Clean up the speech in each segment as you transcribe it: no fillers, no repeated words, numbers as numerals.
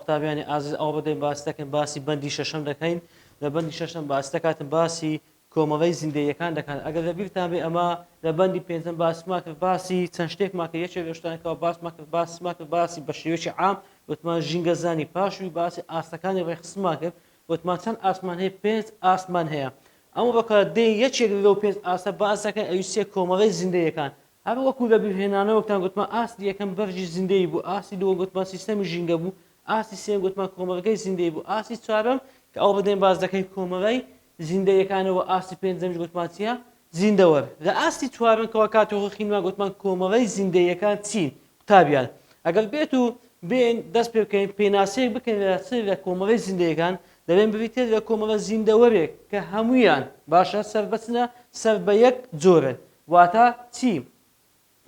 قوتابیانی ئازیز ئەو بەدەین باس دەکەین باسی بەندی شەشەم دەکەین لە بەندی شەشەم باس دەکاتن باسی کۆمەڵەی زیندەیەکان دەکەن ئەگەر لەبیرتان بێ ئەمە لە بەندی پێنجەم باسمان کرد باسی چەند شتێکمان کرد یەکێک لە شتانەکەوە باسمان کرد باسی بە شێوەیەکی عام وتمان ژینگەزانی پاشووی باسی ئاستەکانی ڕێخستمان کرد وتمان چەند ئاسمان هەیە 5 ئاسمان هەیە ئەمە بەکار دێ یەکێک لەو 5 ئاستە باس دەکەن ئەوی سێ کۆمەڵەی زیندەیەکان هەر وەکو لە بیرهێنانەوەتان گوتمان ئاستی یەکەم بەرژی زیندەی بوو ئاستی دووەم گوتمان سیستەمی ژینگە بوو ئاستی سێم گوتمان کۆمەڵگەی زیندەی بوو ئاستی چوارەم کە ئەو بەدەین باس دەکەین کۆمەڵەی زیندەیەکانەوە ئاستی پێنجەمیش گوتمان چییە زیندەوەر لە ئاستی چوارم کەوا کاتەوە خینمان گوتمان کۆمەڵەی زیندەیەکان چین قوتابیان ئەگەر بێت و بێن دەست پێ بکەین پێناسەیەک بکەین لە کۆمەڵەی زیندەیەکان دەبێن ببیتێت لە کۆمەڵە زیندەوەرێک کە هەمویان باشە سەربەچنە سەر بە یەک جۆرن واتە چی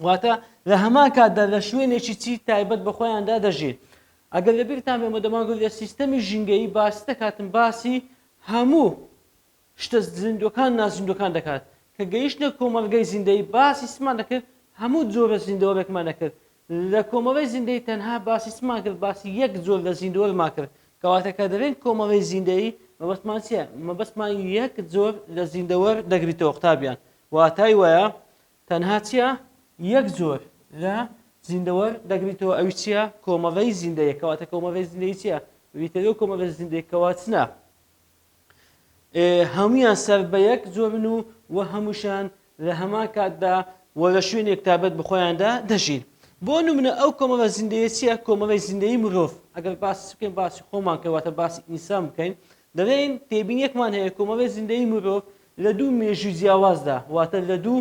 واتە لە هەمان کاتدا لە شوێنێکی چی تایبەت بە خۆیاندا دەژێت ئەگەر لەبیرتان بێمە دەمانگوت لە سیستەمی ژینگەیی باسی دەکاتن باسی هەموو شتە زیندوەکان نازیندوەکان دەکات کە گەیشتە کۆمەڵگەی زیندەی باسی سمان دەکرد هەموو جۆرە زیندەوەرێکمان دەکرد لە کۆمەڵەی زیندەی تەنها باسی سمان کرد باسی یەک جۆر لە زیندەوەرمان کرد کەواتە کە دەبێن کۆمەڵەی زیندەی مەبەستمان چییە مەبەستمان یەک جۆر لە زیندەوەر دەگریتەوە قوتابیان واتای وایە تەنها چییە یەک زۆر لە زیندەوەر دەگریتەوە ئەوی چییە کۆمەڵەی زیندەیە کەواتە کۆمەڵەی زیندەی چییە ویتەوە کۆمەڵەی زیندەیەکەوە چنە هەمویان سەر بە یەک زۆرن و هەمووشان لە هەمان کاتدا وە لە شوێنێک تابەت بخۆیاندا دەژین بۆ نمونە ئەو کۆمەڵە زیندەیە چییە کۆمەڵەی زیندەی مرۆڤ ئەگەر باسی بکەین باسی خۆمان کەواتە باسی ئینسان بکەین دەڵێن تێبینیەکمان هەیە کۆمەڵەی زیندەی مرۆڤ لە دوو مێژووی جیاوازدا واتە لە دوو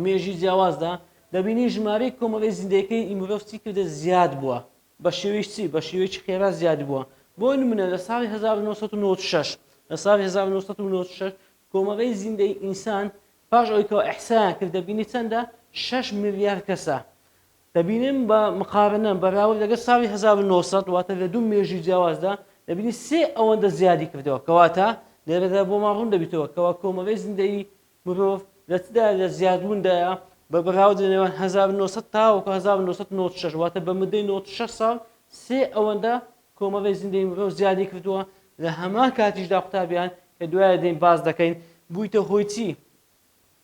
مێژی جیاوازدا دەبینی ژمارەی کۆمەڵەی زیندەیەکەی مرۆڤ چی کردە زیاد بووە بە شێوەیەکی چی بە شێوەیەکی خێرا زیاد بووە بۆ نمونە لە ساڵی 1996 لە ساڵی 1996 کۆمەڵەی زیندەی ئینسان پاش ئەوەی کەەوە ئەحسان کرد دەبینی چەندە 6 ملیار کەسە دەبینیم بە مقارنە بەراورد لەگەڵ ساڵی 1900 واتە لە دوو مێژی جیاوازدا دەبینی سێ ئەوەندە زیادی کردەوە کەواتە لێرەدا بۆمان ڕوون دەبیتەوە کەوا کۆمەڵەی زیندەی مرۆڤ لە چدا لە زیادبووندایە بە بەراورد لە نێوان 1900 تاوەکە 1996 واتە بە مدەی 96 ساڵ سێ ئەوەندە کۆمەڵەی زیندەی مرۆڤ زیادی کردووە لە هەمان کاتیشدا قوتابیان کە دوایە دێین باس دەکەین بوویتە هۆی چی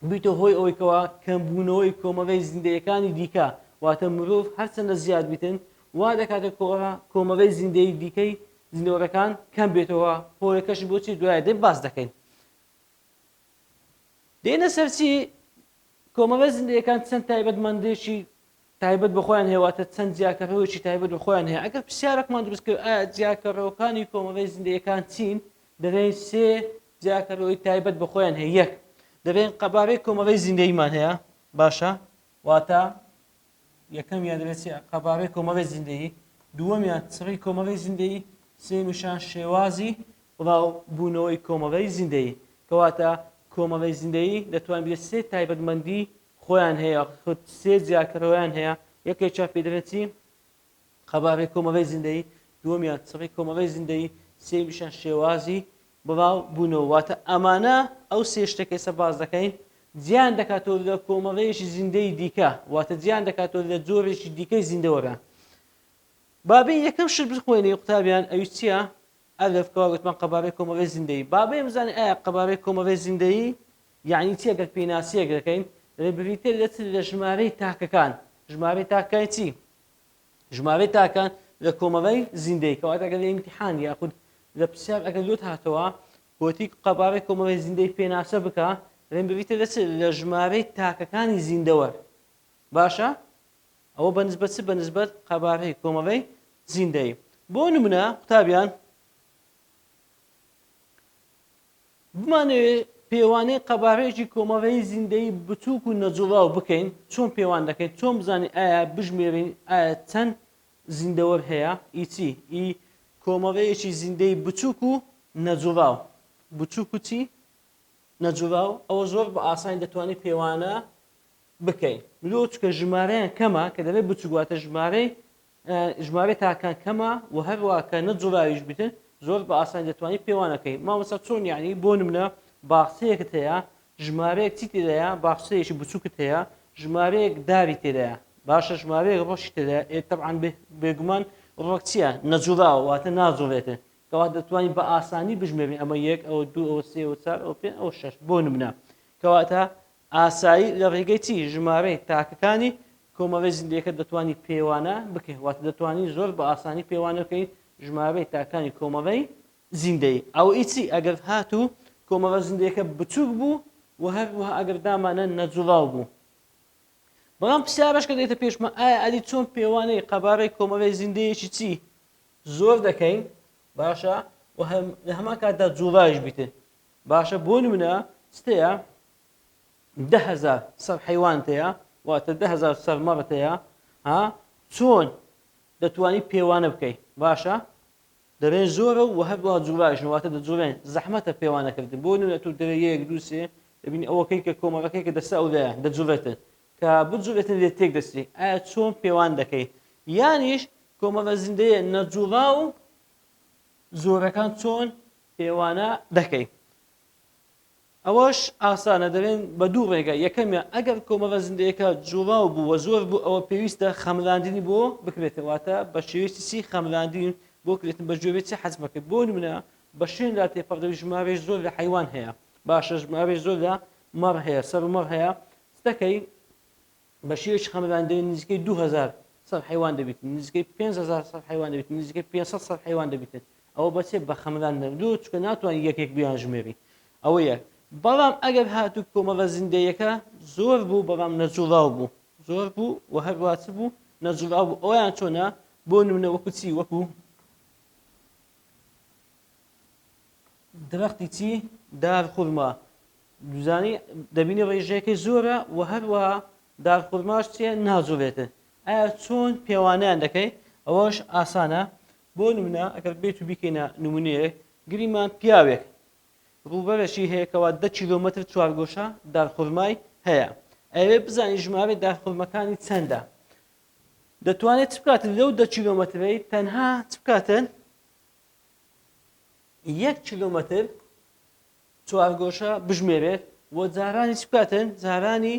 بوویتە هۆی ئەوەی کەوا کەمبوونەوەی کۆمەڵەی زیندەیەکانی دیکە واتە مرۆڤ هەرچەندە زیاد بیتن وا دەکاتە کۆمەڵەی زیندەی دیکەی زیندەوەرەکان کەم بێتەوە هۆیەکەش بۆچی دوایە دێین باس دەکەین دێنە سەرچی کۆمەڵەی زیندەیەکان چەند تایبەتمەندێکی تایبەت بەخۆیان هێواتە چەند جیاکەڕەوەیکی تایبەت بەخۆیان هەیە ئەگەر پرسیارێکمان دروست کرد ئایا جیاکەڕەوەکانی کۆمەڵەی زیندەیەکان چین دەبێن سێ جیاکەڕەوەی تایبەت بەخۆیان هەیە یەک دەبێن قەبارەی کۆمەڵەی زیندەیمان هەیە باشە واتە یەکەمیان دەبێت قەبارەی کۆمەڵەی زیندەیی دووەمیان چڕی کۆمەڵەی زیندەیی سێمیشان شێوازی بڵاو بوونەوەی کۆمەڵەی زیندەیی کەواتە کۆمەڵەی زیندەیی دەتوان بێت سێ تایبەتمەندی خۆیان هەیە خود سێ جیاکەرەوەیان هەیە یەکێکیان پێ دەبێت چی قەبارەی کۆمەڵەی زیندەیی دووەمیان چڕی کۆمەڵەی زیندەیی سێمیشان شێوازی بڵاو بوونەوە واتە ئەمانە ئەو سێ شتێکی سە باز دەکەین جیان دەکاتەوە لە کۆمەڵەیەکی زیندەی دیکە واتە جیان دەکاتەوە لە جۆرێکی دیکەی زیندەوەرە بابێ یەکەم شت بخوێنی قوتابیان ئەوی چییە ئەلف کەوا گوتمان قەبارەی کۆمەڵەی زیندەیی بابێ بزانین ئایا قەبارەی کۆمەڵەی زیندەیی یعنی چی ئەگەر پێناسیەک دەکەین بریتێ لە ژمارەی تاکەکان ژمارەی تاکەکانی چی ژمارەی تاکان لە کۆمەڵەی زیندەی کەواتە ئەگەر لە ئیمتیحان یاخود لە پرسیار ئەگەر لۆت هاتەوە گوتی قەبارەی کۆمەڵەی زیندەی پێناسە بکە بریتێ لە ژمارەی تاکەکانی زیندەوەر باشە ئەوە بەنسبەت چ بەنسبەت قەبارەی کۆمەڵەی زیندەی بۆ نمونە قوتابیان بمانەوێت پێوانەی قەبارەیەکی کۆمەڵەی زیندەی بچووک و نەجوڵاو بکەین چۆن پێوان دەکەین چۆن بزانین ئایا بژمێرین ئایا چەند زیندەوەر هەیە ئیچی ئی کۆمەڵەیەکی زیندەی بچووک و نەجوڵاو بچووک و چی نەجوڵاو ئەوە زۆر بە ئاسانی دەتوانێت پێوانە بکەین لۆ چکە ژمارەیان کەمە کە دەبێت بچووک واتە ژمارەی تاکان کەمە و هەروە کە نەجوڵاویش بیتن زۆر بە ئاسانی دەتوانێت پێوانەکەی مامۆستا چۆن یعنی بۆ نمونە باخچەیەکت هەیە ژمارەیەک چی تێدایە باخچەیەکی بچووکت هەیە ژمارەیەک داری تێدایە باشە ژمارەیەک ڕۆژی تێدایە طبعاً بێگومان ڕۆک چییە نەجوڵاوە واتە ناجوڵێتە کەوا دەتوانین بە ئاسانی بژمێرین ئەمە 1 ئەو 2 ئەو 3 ئەو 4 ئەو 5 ئەو 6 بۆ نمونە کەواتە ئاسایی لە ڕێگەی چی ژمارەی تاکەکانی کۆمەڵی زیندەیەکە دەتوانی پێوانە بکەیت واتە دەتوانین زۆر بە ئاسانی پێوانە بکەین ژمارەی تاکانی کۆمەڵی زیندەی ئەو ئیچی ئەگەر هاتوو کۆمەڵە زیندەیەکە بچووک بوو و هەروەها ئەگەر دامانە نەجوڵاو بوو بەڵام پرسیارەش کە دێتە پێشمە ئایا ئەلی چۆن پێوانەی قەبارەی کۆمەڵی زیندەیەکی چی زۆر دەکەین باشە و لە هەمان کاتدا جوڵاش بیتن باشە بۆ نمونە ستەیە 10,000 سەر حیوان هەیە واتە 10,000 سەر مەڕت هەیە چۆن دەتوانی پێوانە بکەیت باشە دەبێن زۆرە و هەروەها جوڵاشن واتە دەجوڵێن زەحمەتە پێوانەکردن بۆ نمونە تو دەوێت 1 2 3 دەبینی ئەوەکەی کە کۆمەڵەکەی کە دەستا ئەولایە دەجوڵێتن کە بجوڵێتن لێت تێک دەستی ئایا چۆن پێوان دەکەیت یانیش کۆمەڵە زیندەیە نەجوڵا و زۆرەکان چۆن پێوانە دەکەیت ئەوەش ئاسانە دەبێن بە دوو ڕێگە یەکەمیان ئەگەر کۆمەڵە زیندەیەکە جوڵاو بوو وە زۆر بوو ئەوە پێویستە خەملاندنی بۆ بکرێتەوەتە بە شێوەیەکی چی خەملاندین بۆ کرێتن بە ژێوێتی حەزم بکرێت بۆ نمونە بە شوێندا تێپەڕدەوی ژمارەی زۆر لە حیوان هەیە باشە ژمارەی زۆر لە مەڕ هەیە سەر و مەڕ هەیە ستەکەی بە شێوەیەکی خەملاندنی نزیکەی 2000 سەر حیوان دەبیت نزیکەی 5000 سەر حیوان دەبیت نزیکەی 500 سەر حیوان دەبیتن ئەوە بەچێت بە خەملاندن دوو چکە ناتوانین یەکێک بیان ژمێری ئەوە یەک بەڵام ئەگەر هاتوو کۆمەڵە زیندەیەکە زۆر بوو بەڵام نەجوڵاو بوو زۆر بوو و هەروات بوو نەجوڵاو بوو ئەویان چۆنە بۆ نمونە وەکو چی وەکو درەختی چی دارخورما دوزانی دەبینی ڕێژەیەکەی زۆرە و هەروەها دارخورماش چیە ناجوڵێتن ئایا چۆن پێوانیان دەکەی ئەوەش ئاسانە بۆ نمونە ئەگەر بێت و بیکەینە نمونەیەک گریمان پیاوێک ڕووبەرێکی هەیە کەوا 10 کیلۆمەتر چوارگۆشە دارخورمای هەیە ئەوێ بزانانی ژمارەی دارخورمەکانی چەندە دەتوانێت چ بکاتن لەو 10 کیلۆمەترەی تەنها چ بکاتن 1 کیلۆمەتر چوارگۆشە بژمێرێت و جارانی چ بکاتن جارانی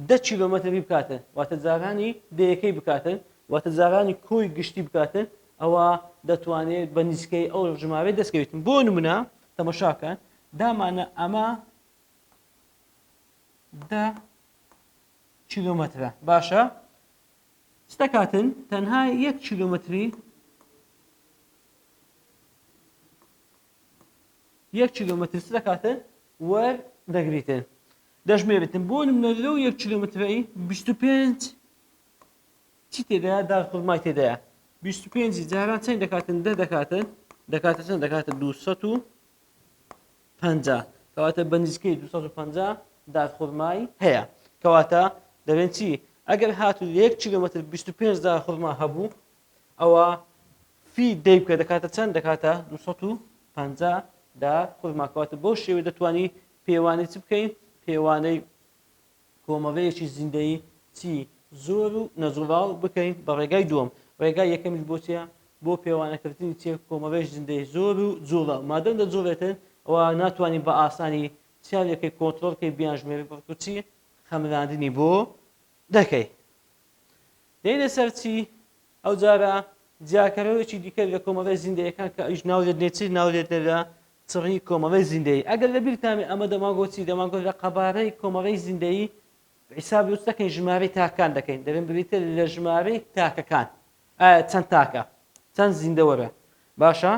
10 کیلۆمەتری بکاتن واتە جارانی دەیەکەی بکاتن واتە جارانی کۆی گشتی بکاتن ئەوە دەتوانێت بە نزیکەی ئەو ژمارەی دەستکەوێتن بۆ نمونە تەماشاکەن دامانە ئەمە 10 کیلۆمەترە باشە ستەکاتن تەنها 1 کیلۆمەتری 1 کیلۆمەتر ستەکاتن وەردەگریتن دەژمێرێتن بۆ نمونە لەو 1 کیلۆمەترەی 25 چی تێدایە دارخورمای تێدایە 25 جاران چەند دەکاتن 10 دەکاتن دەکاتە چەند دەکاتە 250 کەواتە بە نزیکەی 250 دارخورمای هەیە کەواتە دەبێن چی ئەگەر هاتوو 1 کیلۆمەتر 25 دارخورما هەبوو ئەوە فی دەی بکە دەکاتە چەند دەکاتە 250 دارخورما کەواتە بۆ شێوەیە دەتوانی پێوانەی چ بکەین پێوانەی کۆمەڵەیەکی زیندەی چی زۆر و نەجوڵاو بکەین بە ڕێگای دووەم ڕێگای یەکەمیش بۆ چیە بۆ پێوانەکردنی چێ کۆمەڵەیەش زیندەی زۆر و جوڵاو مادەم دەجوڵێتن ئەوە ناتوانین بە ئاسانی چاوێکی کۆنتڕۆڵکەی بیانژمێری بەڵکو چی خەملاندنی بۆ دەکەی دێنە سەر چی ئەو جارە جیاکەرەوەیەکی دیکە لە کۆمەڵەی زیندەیەکان کە ئیش ناولێت نێچی ناولێت لە چڕی کۆمەڵەی زیندەی ئەگەر لە بیرتانێ ئەمە دەماگۆچی دەماگۆت لە قەبارەی کۆمەڵەی زیندەی حیساب وست دەکەین ژمارەی تاکان دەکەین دەبێن بریتە لە ژمارەی تاکەکان ئایا چەند تاکە چەند زیندەوەرە باشە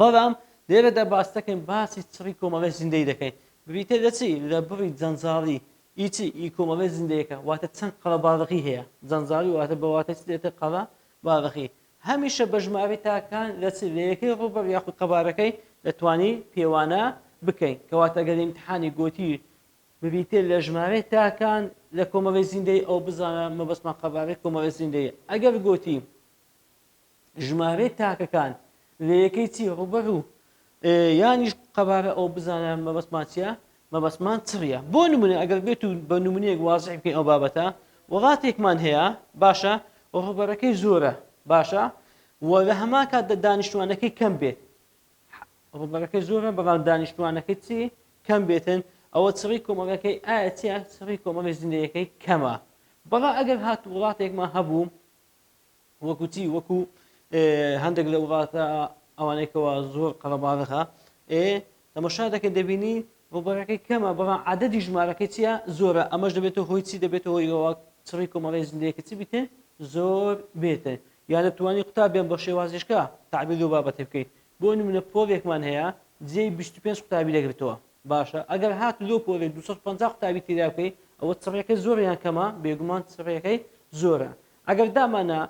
بەڵام لێرەدا باس دەکەین باسی چڕی کۆمەڵەی زیندەی دەکەین بریتە لە چی لە بڕی جەنجاڵی ئیچی ئی کۆمەڵەی زیندەیەکە واتە چەند قەڵە باڵغی هەیە جەنجاڵی واتە بەواتە چ دێتە قەڵە باڵغی هەمیشە بە ژمارەی تاکان لە چ لە یەکەی ڕووبەر یاخود قەبارەکەی دەتوانی پێوانە بکەین کەواتە گەر ئیمتحانی گۆتی ببیتێ لە ژمارەی تاکان لە کۆمەڵەی زیندەی ئەو بزانە مەبەستمان قەبارەی کۆمەڵەی زیندەی ئەگەر گۆتی ژمارەی تاکەکان لە یەکەی چی ڕووبەر و یانیش قەبارە ئەو بزانە مەبەستمان چیە مەبەستمان چڕیە بۆ نمونە ئەگەر بێت و بە نمونەیەک وازح بکەین ئەو بابەتە وڵاتێکمان هەیە باشە ڕووبەرەکەی زۆرە باشە و لە هەمان کاتدا دانیشتوانەکەی کەم بێت ڕووبەرەکەی زۆرە بەڵام دانیشتوانەکەی چی کەم بێتن ئەوە چڕی کۆمەڵەکەی ئایا چیە چڕی کۆمەڵی زیندەیەکەی کەمە بەڵام ئەگەر هات وڵاتێکمان هەبوو وەکو چی وەکو هەندێک لە وڵاتە ئەوانەیەکەوە زۆر قەڵەباڵغا تەماشا دەکەن دەبینی ڕوبەرەکەی کەمە بەڵام عەدەدی ژمارەکەی چیە زۆرە ئەمەش دەبێتەوە هۆی چی دەبێتەوە هۆیەوە چڕی کۆمەڵی زیندەیەکە چی بیتێ زۆر بێتە یان دەتوانی قوتابیان بە شێوازیشکە تعبیر و بابەتی بکەیت بۆ نمونە پۆلێکمان هەیە جێی 25 قوتابی دەگرێتەوە باشە ئەگەر هات لۆ پۆلێ 250 قوتابی تێدا بکەیت ئەوە چڕیەکەی زۆریان کەمە بێگومان چڕیەکەی زۆرە ئەگەر دامانە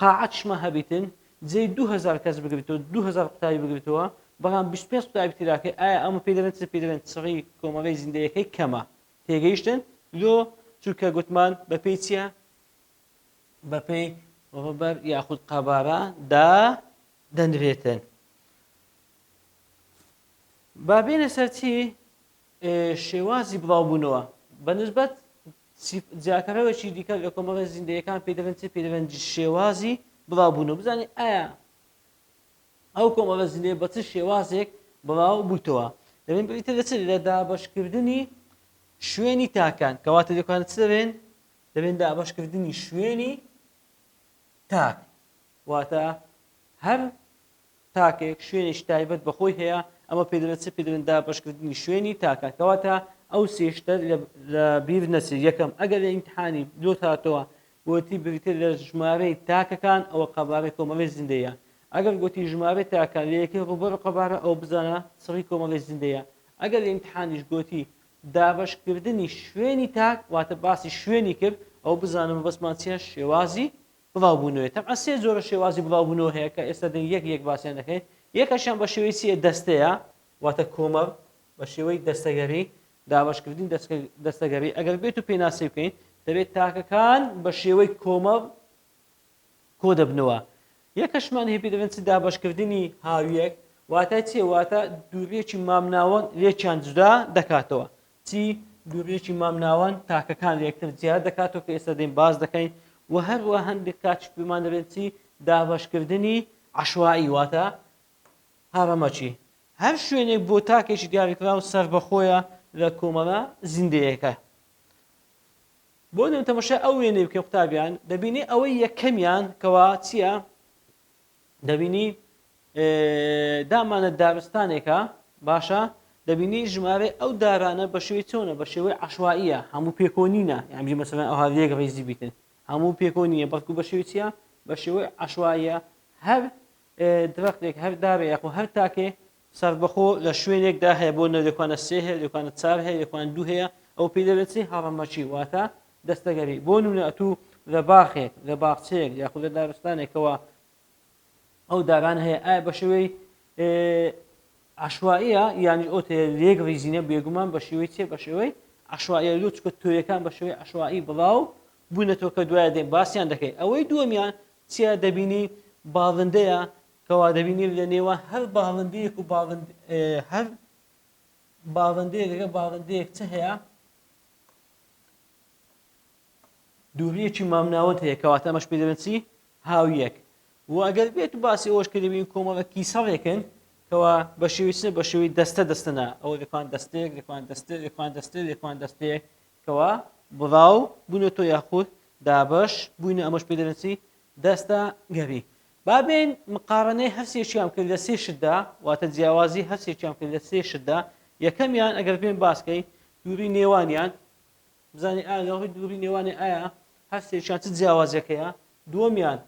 قاعەت شمە هەبیتن جێی 2000 کەس بگرێتەوە 2000 قوتابی بگرێتەوە بەڵام 25 قوتابی تێداکەی ئایا ئەمە پێ دەڵێن پێدەڵێن چڕی کۆمەڵی زیندەیەکەی کەمە تێگەیشتن لۆ چونکە گوتمان بەپێی چییە بەپێی ڕوبەر یاخود قەبارە دەنرێتن با بێنە سەرچی شێوازی بڵاوبوونەوە بەنسبەت جاکەرەوەکی دیکە لە کۆمەڵی زیندەیەکان پێدەڵێن چی پێدەڵێن شێوازی بڵاوبوونەوە بزانێت ئایا ئەو کۆمەڵە زیندەیە بە چ شێوازێک بڵاو بوویتەوە دەبێن بریتە لە چ لە دابەشکردنی شوێنی تاکان کەواتە دەکوانێت چ دەبێن دابەشکردنی شوێنی تاک واتە هەر تاکێک شوێنێکی تایبەت بەخۆی هەیە ئەمە پێدەڵێت چ پێدەڵێن دابەشکردنی شوێنی تاکان کەواتە ئەو سێشتە لە بیر نەچێت یەکەم ئەگەر لە ئیمتحانی لۆ هاتەوە گوتی بریتە لە ژمارەی تاکەکان ئەوە قەبارەی کۆمەڵی زیندەیە ئەگەر گوتی ژمارە تاکان لە یەکەی ڕوبەر قەبارە ئەو بزانە چڕی کۆمەڵی زیندەیە ئەگەر لە ئیمتحانیش گوتی دابەشکردنی شوێنی تاک واتە باسی شوێنی کرد ئەو بزانم بەسمان چیە شێوازی بڵاوبوونەوەی تەبعا سێ جۆرە شێوازی بڵاوبوونەوە هەیە کە ئێستا یەک باسییان دەکەین یەکەشیان بە شێوەی چیە دەستەیە واتە کۆمەڵ بە شێوەی دەستەگەری دابەشکردنی دەستەگەری ئەگەر بێت و پێناسی بکەین دەبێت تاکەکان بە شێوەی کۆمەڵ کۆ دەبنەوە یەکەشمان هەیە پێ دەبێت دابەشکردنی هاویەک واتە چێ واتە دوورێکی مامناوەند لێکیان جودا دەکاتەوە چی دوورێکی مامناوەند تاکەکان لە یەکتر جیا دەکاتەوە کە ئێستا دەین باز دەکەین و هەروە هەندێک کاتش پێمان دەبێت چی دابەشکردنی عەشوایی واتە هەڕەمەچی هەر شوێنێک بۆ تاکێکی دیاریکراو سەر بەخۆیە لە کۆمەڵە زیندەیەکە بۆ نم تەماشای ئەو وێنەی بکە قوتابیان دەبینی ئەوەی یەکەمیان کەوا چییە دەبینی دامانە دارستانێکە باشە دەبینی ژمارە ئەو دارانە بە شێوەی چۆنە بە شێوەی عەشوائیە هەموو پێکۆنینە یعنی مەسەڵەن ئەو هەڵەیەک ڕێزی بیتن هەموو پێکۆنیە بەڵکو بە شێوەی چییە بە شێوەی عەشوائیە هەر درەختێک هەر دارێک و هەر تاکێ سەربەخۆ لە شوێنێکدا هەیە بۆ نەدەکوانە سێ هەیە دەکوانە چار هەیە دەکوان دوو هەیە ئەو پێی دەبێت چی هەڕەمەچی واتە دەستەگەری بۆ نمونە ئەتوو لە باخێک لە باخچەیەک یاخود لە دارستانێکەوە ئەو داران هەیە ئایا بە شێوەی عەشوائیە یانی ئۆتێ لێک ڕیزینە بێگومان بە شێوەی چێ بە شێوەی عەشوائیە لۆ چکە تۆیەکان بە شێوەی عەشوایی بڵاو بوونەتەوە کە دوایە دێن باسییان دەکەی ئەوەی دووەمیان چیا دەبینی باڵندەیە کەوا دەبینی لە نێوان هەر باڵندەیەک و هەر باڵندەیەک لەگە باڵندەیەک چه هەیە دووریەکی مامناوەند هەیە کەواتە ئەمەش پێ دەبێت چی هاویەک و ئەگەر بێت و باسی ئەوەش کە دەبین کۆمەڵە کیسەڵێکن کەوا بە شێوی بە شێوی دەستەنا ئەوە دەکوان دەستێک دەکوان دەستێک دەکوان دەستێک دەکوان دەستێک کەوا بڵاو بوونێتۆ یاخود دابەش بووینە ئەمەش پێ دەبێت چی دەستە گەری بابێن مقارنەی هەرسێکیان کرد لە سێ شتدا واتە جیاوازی هەرسێکیان کرد لە سێ شتدا یەکەمیان ئەگەر بێن باسکەی دووری نێوانیان بزانانی ئاگەڵی دووری نێوانی ئایا هەرسێکیان چ جیاوازەکەیە دووەمیان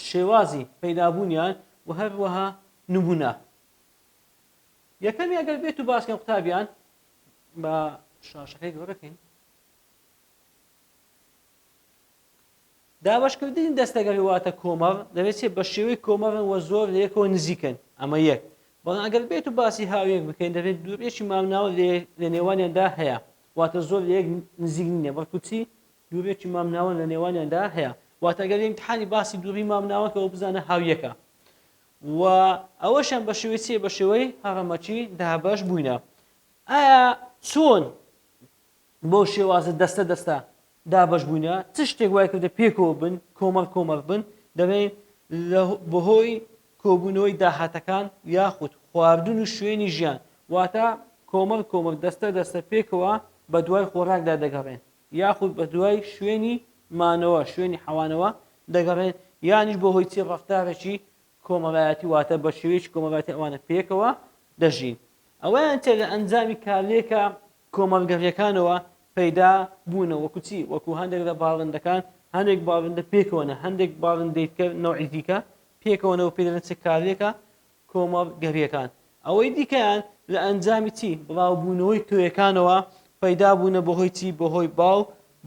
شێوازی پەیدابوونیان و هەروەها نمونە یەکەمی ئەگەر بێت و باسکەن قوتابیان بە شاشەکەی گەورەکەین دابەشکردنی دەستەگەری واتە کۆمەڵ دەبێت بە شێوەی کۆمەڵن وە زۆر لە یەکەوە نزیکن ئەمە یەک بەڵام ئەگەر بێت و باسی هاویەک بکەین دەبێت دوورێکی مامناوە لە نێوانیاندا هەیە واتە زۆر لە یەک نزیک نییە بەڵکو چی دوورێکی مامناوە لە نێوانیاندا هەیە واتە ئەگەر ئیمتحانی باسی دووری مامناوەکەەوە بزانە هاویەکە و ئەوەشان بە شێوەی چیە بە شێوەی هەڕەمەچی دابەش بووینە ئایا چۆن بۆ شێوازە دەستە دابەش بووینە چ شتێک وای کردە پێکەوە بن کۆمەڵ بن دەبێت بەهۆی کۆبوونەوەی داهاتەکان یاخود خواردن و شوێنی ژیان واتە کۆمەڵ دەستە پێکەوە بە دوای خۆراکدا دەگەڕێن یاخود بە دوای شوێنی مانەوە شوێنی حەوانەوە دەگەڕێن یانیش بۆ هۆی چی ڕەفتارێکی کۆمەڵایەتی واتە بە شێوەیەکی کۆمەڵایەتی ئەوانە پێکەوە دەژین. ئەوەیان تێ لە ئەنجامی کارلێکە کۆمەڵگەڕیەکانەوە پەیدا بوونە وەکو چی وەکو هەندێک لە باڵندەکان هەندێک باڵندە پێکەوەنە هەندێک باڵندەی کە نەوعی دیکە پێکەوەنەوە پێ دەڵێن چ کارلێکە کۆمەڵگەڕیەکان. ئەوەی دیکەیان لە ئەنجامی چی بڵاوبوونەوەی توێیەکانەوە پەیدا بوونە بەهۆی چی بەهۆی باو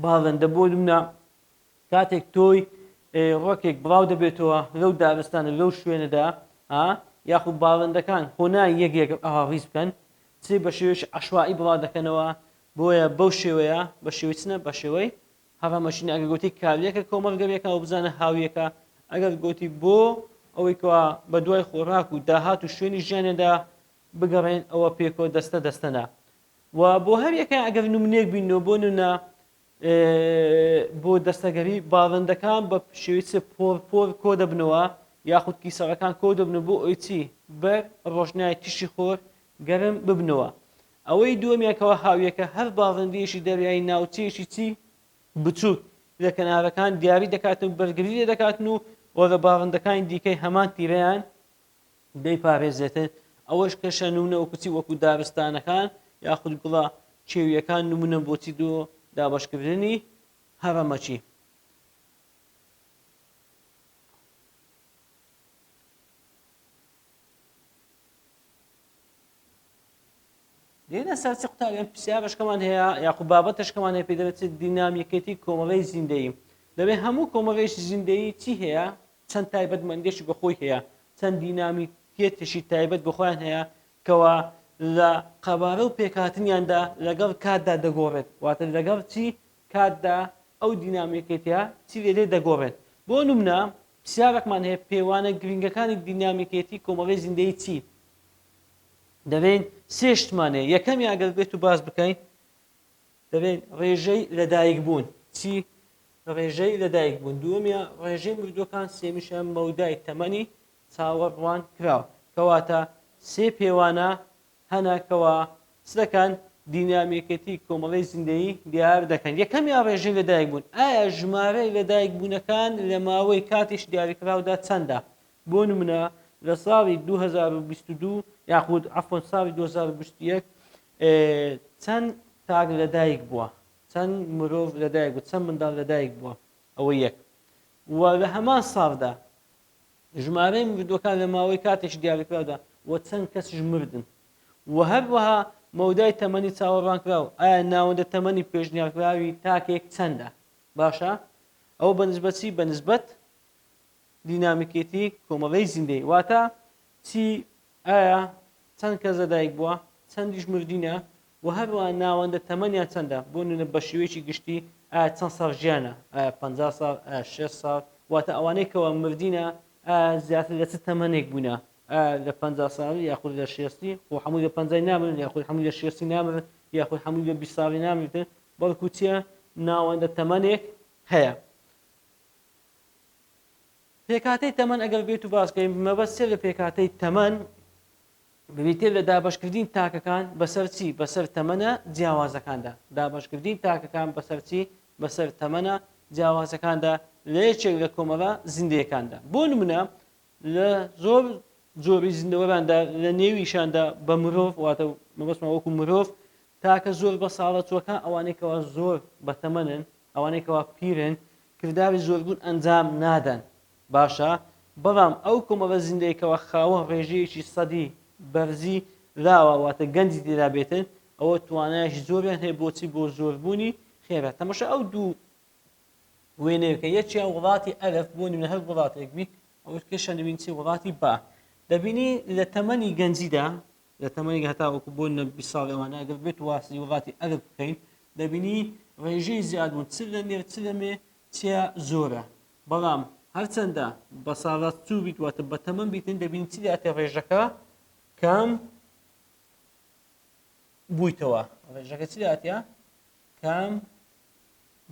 باڵندە. بۆ نمونە کاتێک تۆی ڕۆکێک بڵاو دەبێتەوە لەو دارستانە لەو شوێنەدا یاخود باڵندەکان هۆنای یەکێک ئاویز بکەن چی بە شێوەیەکی عەشوایی بڵاو دەکەنەوە بۆیە بەو شێوەیە بە شێوەی چنە بە شێوەی هەڕەمەشینە. ئەگەر گوتی کارلێکە کۆمەڵگەڕیەکە ئەو بزانە هاویەکە ئەگەر گوتی بۆ ئەوەی کەوا بە دوای خۆراک و داهات و شوێنی ژیانێدا بگەڕێن ئەوە پێکۆ دەستە دەستەنا. و بۆ هەر یەکە ئەگەر نمونەیەک بینەوە بۆ نونە بۆ دەستەگەری باڵندەکان بە شێوەی پۆر کۆ دەبنەوە یاخود کیسەڵەکان کۆ دەبنەوە بۆ ئەوی چی بەر ڕۆژنای تیشی خۆر گەرم ببنەوە. ئەوەی دووەمیەکەوە هاویەکە هەر باڵندەیەکی دەریایی ناوچەیەکی چی بچووک لە کەنارەکان دیاری دەکاتن و بەرگری لێ دەکاتن و وەرە باڵندەکانی دیکەی هەمان تیرەیان دەیپارێزێتن. ئەوەش کەشە نمونە وەکوچی وەکو دارستانەکان یاخود گوڵا کێویەکان نمونە بۆچی دۆ دابشکردنی هەڕەمەچی. لێنە سەرچی قوتابیان پرسیارەشکەمان هەیە یاخود بابەتەشکەمان هەیە پێی دەبێت دینامیکەتی کۆمەڵەی زیندەیی. دەبێت هەموو کۆمەڵێکی زیندەیی چی هەیە چەند تایبەتمەندێکی بەخۆی هەیە چەند دینامیکێتێکی تایبەت بەخۆیان هەیە کەوا لە قەبارە و پێکهاتنیاندا لەگەڵ کاتدا دەگۆڕێت واتە لەگەڵ چی کاتدا ئەو دینامیکێتە چی لێ دەگۆڕێت. بۆ نمونە پرسیارێکمان هەیە پێوانە گرنگەکانی دینامیکێتی کۆمەڵەی زیندەیی چی دەبێن سێشتمانەیە. یەکەمی ئەگەر بێت و باز بکەین دەبێن ڕێژەی لەدایک بوون چی ڕێژەی لەدایک بوون. دووەمیە ڕێژەی مردوەکان سێمیشە مەودای تەمەنی چاوەڕوان کراوە کەواتە سێ پێوانە هەناکەوە سەکان دینامیکەتی کۆمەڵەی زیندەیی دیار دەکەن. یەکەمی ڕێژەی لەدایک بوون ئایا ژمارەی لەدایک بوونەکان لە ماوەی کاتیش دیاریکراودا چەندە. بۆ نمونە لە ساڵی 2022 یاخود عەفوەن ساڵی 2021 چەند تاک لەدایک بووە چەند مرۆڤ لەدایک بوو چەند منداڵ لەدایک بووە ئەوە یەک. و لە هەمان ساڵدا ژمارەی مردوەکان لە ماوەی کاتێک دیاریکراودا و چەند کەسیش مردن. و هەروەها مەودای تەمەنی چاوەڕوانکراو ئایا ناوەندە تەمەنی پێشنیارکراوی تاکێک چەندە. باشە ئەو بەنسبەت چی بەنسبەت دینامیکێتی کۆمەڵەی زیندەیی واتە چی ئایا چەند کەس لەدایک بووە چەندیش مردینە و هەروەها ناوەندە تەمەنیان چەندە. بۆ نمونە بە شێوەیەکی گشتی ئایا چەند ساڵ ژیانە ئایا 50 ساڵ ئایا 6 ساڵ واتە ئەوانەی کەوە مردینە زیاتر لە چ تەمەنێک بوونە لە 50 ساڵی یاخود لە 60 خۆ هەمووی لە 50 نامرن یاخود هەمووی لە 60 نامرن یاخود هەمووی لە 20 ساڵی نامرن بەڵکو چیە ناوەندە تەمەنێک هەیە. پێکهاتەی تەمەن ئەگەر بێت و باسکەین مەبەستێ لە پێکهاتەی تەمەن ببیتێ لە دابەشکردین تاکەکان بەسەر چی بەسەر تەمەنە جیاوازەکاندا دابەشکردین تاکەکان بەسەر چی بەسەر تەمەنە جیاوازەکاندا لە یەکێک لە کۆمەڵە زیندەیەکاندا. بۆ نمونە لە زۆر جۆری زیندەوەراندا لە نێویشاندا بە مرۆڤ واتە مەبەستمان وەکو مرۆڤ تاکە زۆر بە ساڵەتوەکان ئەوانەیەکەوە زۆر بە تەمەنن ئەوانەیەکەوە پیرن کرداوی زۆربوون ئەنجام نادەن. باشە بەڵام ئەو کۆمەڵە زیندەیەکەوە خاوەن ڕێژەیەکی سەدی بەرزی لاوە واتە گەنجی تێدا بێتن ئەوە توانایشی زۆریان هەیە بۆچی بۆ زۆربوونی خێرە. تەماشا ئەو دوو وێنەیەکە یەکیان وڵاتی ئەلف بۆ نمونە هەر وڵاتێک بیت ئەوە کێشە نبین چی وڵاتی با دەبینی لە تەمەنی گەنجیدا لە تەمەنی هەتا وەکو بۆ 20 ساڵ ئەوانە ئەگەر بێت واسی وڵاتی ئەلف بکەین دەبینی ڕێژەی زیاد بوون چ لە نێر چ لەمێ چیا زۆرە. بەڵام هەرچەندە بە ساڵات چوو بیت واتە بە تەمەن بیتن دەبین چی داتێ ڕێژەکە کەم بوویتەوە ڕێژەکە چی داتە کەم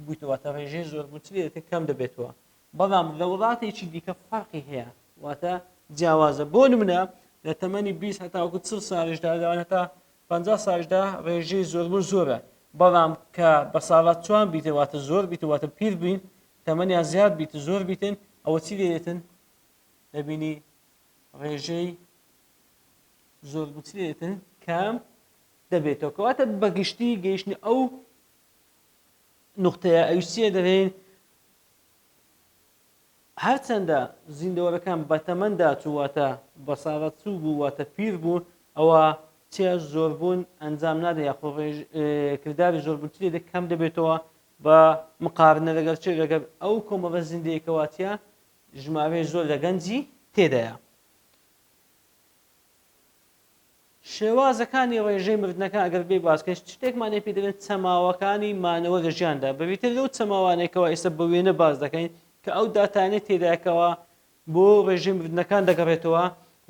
بوویتەوە تا ڕێژەی زۆر بوون چی دێتێت کەم دەبێتەوە. بەڵام لە وڵاتێکی دیکە فەرقی هەیە واتە جیاوازە. بۆ نمونە لە تەمەنی 20 هەتا وەکو 40 ساڵیشدا داوان هەتا 50 ساڵیشدا ڕێژەی زۆربوون زۆرە. بەڵام کە بە ساڵات چوان بیتە واتە زۆر بیتە واتە پیر بین تەمەنیان زیاد بیت زۆر بیتن ئەوە چی لێتن دەبینی ڕێژەی زۆر چی لێتن کام دەبێتەوە کەواتە بەگشتی گەیشتنی ئەو نقطەیە ئەوسیە دەبێن هەرچەندە زیندەوەرەکان بەتەمەندا چوواتە بەساغەت چوو بوو واتە پیر بوون ئەوە چێ زۆربوون ئەنجام نادە یاخۆ کردداری زۆربوون چی لێ کەم دەبێتەوە بە مقارنە لەگەر چێ لەگەر ئەو کۆمەڵە زیندەیەکەواتە ژمارەی زۆر لە گەنجی تێدایە. شێوازەکانی ڕێژەی مردنەکان ئەگەر بێ باسکەش شتێکمانێ پێ دەبێت چەماوەکانی مانەوە لە ژیاندا بەبێتر لەو چەماوانێکەوە ئێستا بە وێنە باز دەکەین کە ئەو داتانێت تێدایەکەوە بۆ ڕێژەی مردنەکان دەگەڕێتەوە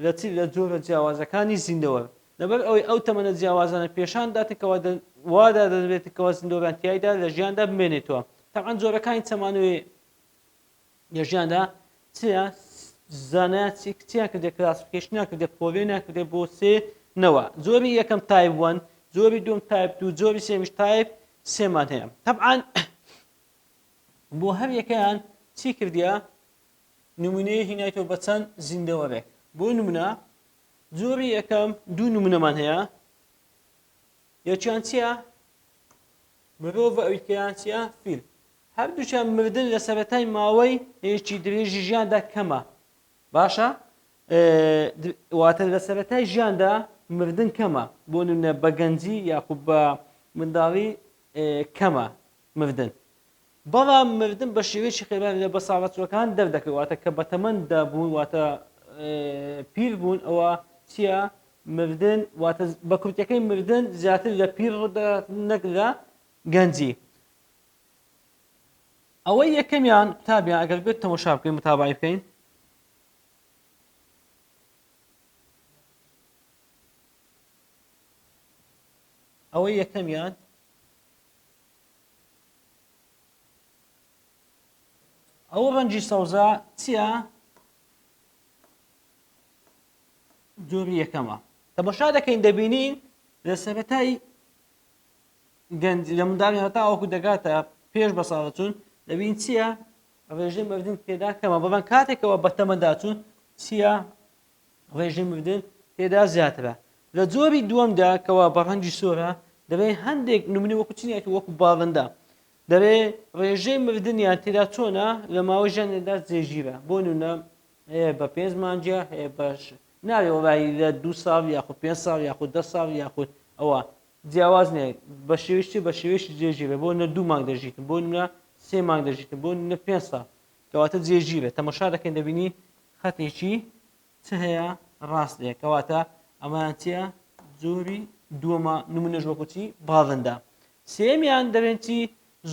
لە چی لە جۆرە جیاوازەکانی زیندەوە لەبەر ئەوەی ئەو تەمەنە جیاوازانە پێشان داتێکەوە وادا دەبێتەوە زیندەوەران تیایدا لە ژیاندا بمێنێتەوە تەعەن جۆرەکانی چەمانەوەی لە ژیاندا چیە زانایان چیان کردێ کلاسیفیکیشنیان کردێ پۆڤێنیان کردێ بۆ سێ نەوە زۆری یەکەم تایپ 1 زۆری دوم تایپ 2 زۆری سێمیش تایپ سێمان هەیە طبعاً بۆ هەر یەکەیان چی کردیە نمونەیە هینایەوە بە چەند زیندەوەرێک بۆ نمونە زۆری یەکەم دوو نمونەمان هەیە یەکیان چیە مرۆڤ ئەویکەیان چیە فیل هەردووچیان مردن لە سەرەتای ماوەی هەیەکی درێژی ژیاندا کەمە باشە واتە لە سەرەتای ژیاندا مردن کەمە بۆ نمونە بە گەنجی یاخود بە منداڵی کەمە مردن بەڵام مردن بە شێوەیەکی خێرا لە بەساڵەتوەکان دەردەکەوێت واتە کە بەتەمەندا بوون واتە پیر بوون ئەوە چییە مردن واتە بە کورتەکەی مردن زیاتر لە پیر نەک لە گەنجی ئەوەی یەکەمیان قوتابیان ئەگەر بێت تەماشا بکەین متابعی بکەین ئەوەی یەکەمیان ئەوە ڕەنجی سەوزە چییە جۆری یەکەمە تەماشا دەکەین دەبینین لە سەرەتای گەنج لە منداڵی هەتا ئەوکو دەگاتە پێش بەساڵە چوون دەبین چییە ڕێژەی مردن تێدا کەمە بەڵام کاتێکەوە بەتەمەدا چوون چییە ڕێژەی مردن تێدا زیاترە لە جۆری دووەمدا کەەوە بە ڕەنجی سۆرە دەبێت هەندێک نمونی وەکو چینێت وەکو باڵندە دەبێت ڕێژەی مردنیان تێدا چۆنە لە ماوەی ژیانێدا جێژیرە بۆ نمونە بە 5 مانجە باش ناوێ وڵی لە 2 ساڵ یاخود 5 ساڵ یاخود 10 ساڵ یاخود ئەوە جیاواز نیە بە شێوشتی بە شێوێشی جێژیرە بۆ نە 2 مانگ دەژیتن بۆ نمونە 3 مانگ دەژیتن بۆ نە 5 ساڵ کەواتە جێژیرە تەماشا دەکەین دەبینی خەتێکی چ هەیە ڕاستەیە کەواتە ئەمان چیە جۆری دووەمە نمونەش وەکو چی باڵندە سێمیان دەبێن چی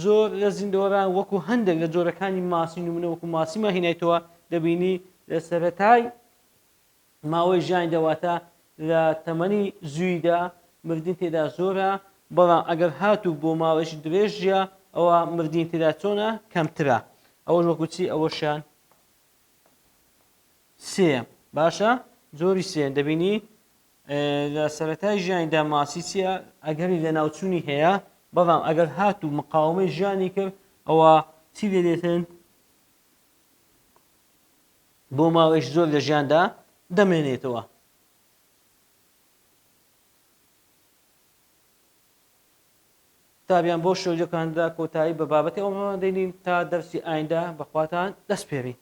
زۆر لە زیندەوەران وەکو هەندێک لە جۆرەکانی ماسی نمونە وەکو ماسیمە هینایەتەوە دەبینی لە سەرەتای ماوەی ژیان دەواتە لە تەمەنی زوویدا مردین تێدا زۆرە بەڵام ئەگەر هاتوو بۆ ماوەیەکی درێژە ئەوە مردین تێدا چۆنە کەمترە ئەوەش وەکو چی ئەوەشیان سێم باشە زۆری سێن دەبینی لە سەرەتای ژیانیدا ماسی چیە ئەگەری لە ناوچوونی هەیە بەڵام ئەگەر هاتوو مقاومەی ژیانی کرد ئەوە چی لێتن بۆ ماوەیەش زۆر لە ژیاندا دەمێنێتەوە تابیان بۆ شۆجەکاندا کۆتایی بە بابەتی ئەومە دەینین تا دەرسی ئایندا بەخواتان دەست پێری